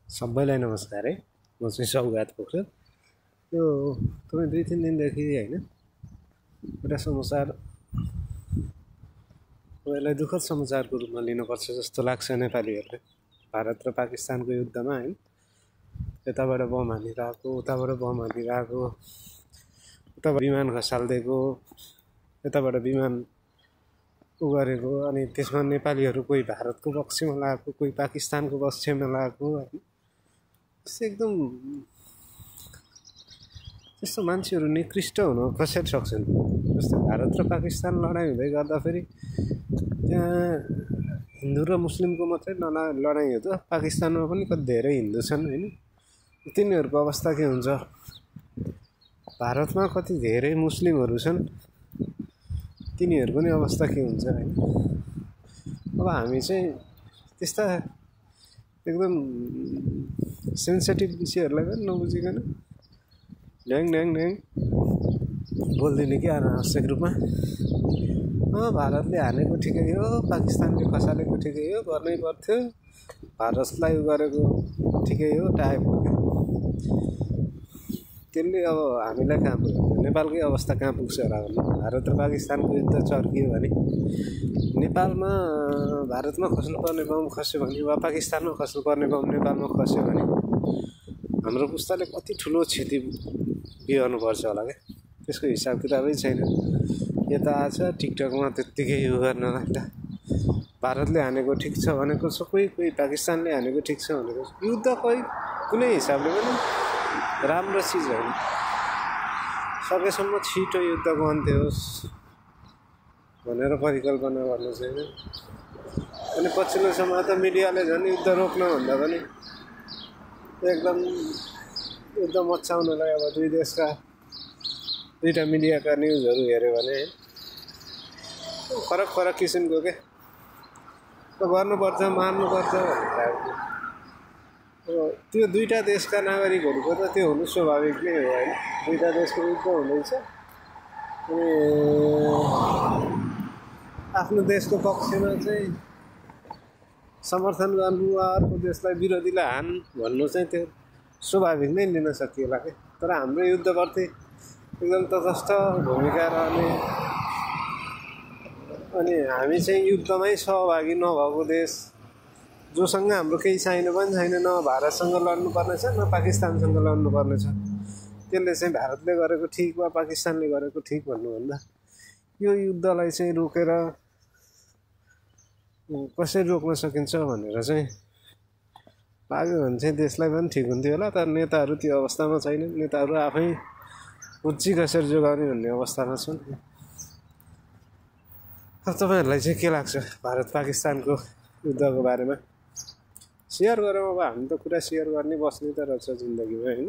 सबैलाई नमस्कार है। म चाहिँ सौगात पोखरेल। यो तपाईँ 2-3 दिनदेखि होइन एउटा समाचार तपाईँलाई दुःखद समाचारको रूपमा लिनुपर्छ जस्तो लाग्छ नेपालीहरूले। भारत र पाकिस्तानको युद्धमा होइन, यताबाट बम हानिरहेको, उताबाट बम हानिरहेको, उताबाट विमान खसालिदिएको, यताबाट विमान गरेको, अनि त्यसमा नेपालीहरू कोही भारतको पक्षमा लागेको, कोही पाकिस्तानको पक्षमा लागेको होइन। एकदम त्यस्तो मान्छेहरू निकृष्ट हुन कसरी सक्छन्? जस्तै भारत र पाकिस्तान लडाइँ हुँदै गर्दाखेरि त्यहाँ हिन्दू र मुस्लिमको मात्रै लडाइँ हो त? पाकिस्तानमा पनि कति धेरै हिन्दू छन् होइन, तिनीहरूको अवस्था के हुन्छ? भारतमा कति धेरै मुस्लिमहरू छन्, तिनीहरूको नि अवस्था के हुन्छ होइन? अब हामी चाहिँ त्यस्ता एकदम सेन्सिटिभ विषयहरूलाई पनि नबुझिकन ढ्याङ ढ्याङ ढ्याङ बोलिदिने कि अनावश्यक रूपमा भारतले हानेको ठिकै हो, पाकिस्तानले खसालेको ठिकै हो, गर्नै पर्थ्यो, भारतलाई गरेको ठिकै हो टाइपको। त्यसले अब हामीलाई कहाँ पुग्यो? नेपालकै अवस्था कहाँ पुग्छ होला भन्नु? भारत र पाकिस्तानको युद्ध चर्कियो भने नेपालमा भारतमा खस्नुपर्ने बम खस्यो भने वा पाकिस्तानमा खस्नुपर्ने बम नेपालमा खस्यो भने हाम्रो पुस्ताले कति ठुलो क्षति बिहोर्नुपर्छ होला क्या? त्यसको हिसाब किताबै छैन। यता आछ टिकटकमा त्यत्तिकै यो गर्नलाई त भारतले हानेको ठिक छ भनेको छ, कोही पाकिस्तानले हानेको ठिक छ भनेको छ। युद्ध कुनै हिसाबले पनि राम्रो चिज होइन। सकेसम्म छिटो युद्धको अन्त्य होस् भनेर परिकल्पना गर्नु छैन। अनि पछिल्लो समय त मिडियाले झन् युद्ध रोक्न भन्दा पनि एकदम युद्ध मचाउनलाई अब दुई देशका दुईटा मिडियाका न्युजहरू हेऱ्यो भने फरक फरक किसिमको के गर्नुपर्छ, मार्नुपर्छ भनेर त्यो दुईटा देशका नागरिकहरूको त त्यो हुनु स्वाभाविक नै हो होइन। दुईटा देशको युद्ध हुँदैछ अनि आफ्नो देशको पक्षमा चाहिँ समर्थन गर्नु वा अर्को देशलाई विरोधीलाई हान भन्नु चाहिँ त्यो स्वाभाविक नै लिन सकिएला क्या। तर हाम्रो युद्धप्रति एकदम तटस्थ भूमिका रहने अनि हामी चाहिँ युद्धमै सहभागी नभएको देश, जोसँग हाम्रो केही चाहिने पनि छैन, न भारतसँग लड्नुपर्ने छ न पाकिस्तानसँग लड्नुपर्ने छ, त्यसले चाहिँ भारतले गरेको ठिक वा पाकिस्तानले गरेको ठिक भन्नुभन्दा यो युद्धलाई चाहिँ रोकेर कसरी रोक्न सकिन्छ भनेर चाहिँ लाग्यो भने चाहिँ देशलाई पनि ठिक हुन्थ्यो होला। तर नेताहरू त्यो अवस्थामा छैनन्। नेताहरू आफै पुँजी कसरी जोगाउने भन्ने अवस्थामा छन्। तपाईँहरूलाई चाहिँ के लाग्छ भारत पाकिस्तानको युद्धको बारेमा? सेयर गरौँ। अब हामी त कुरा सेयर गर्ने बस्ने त रहेछ जिन्दगीमा होइन।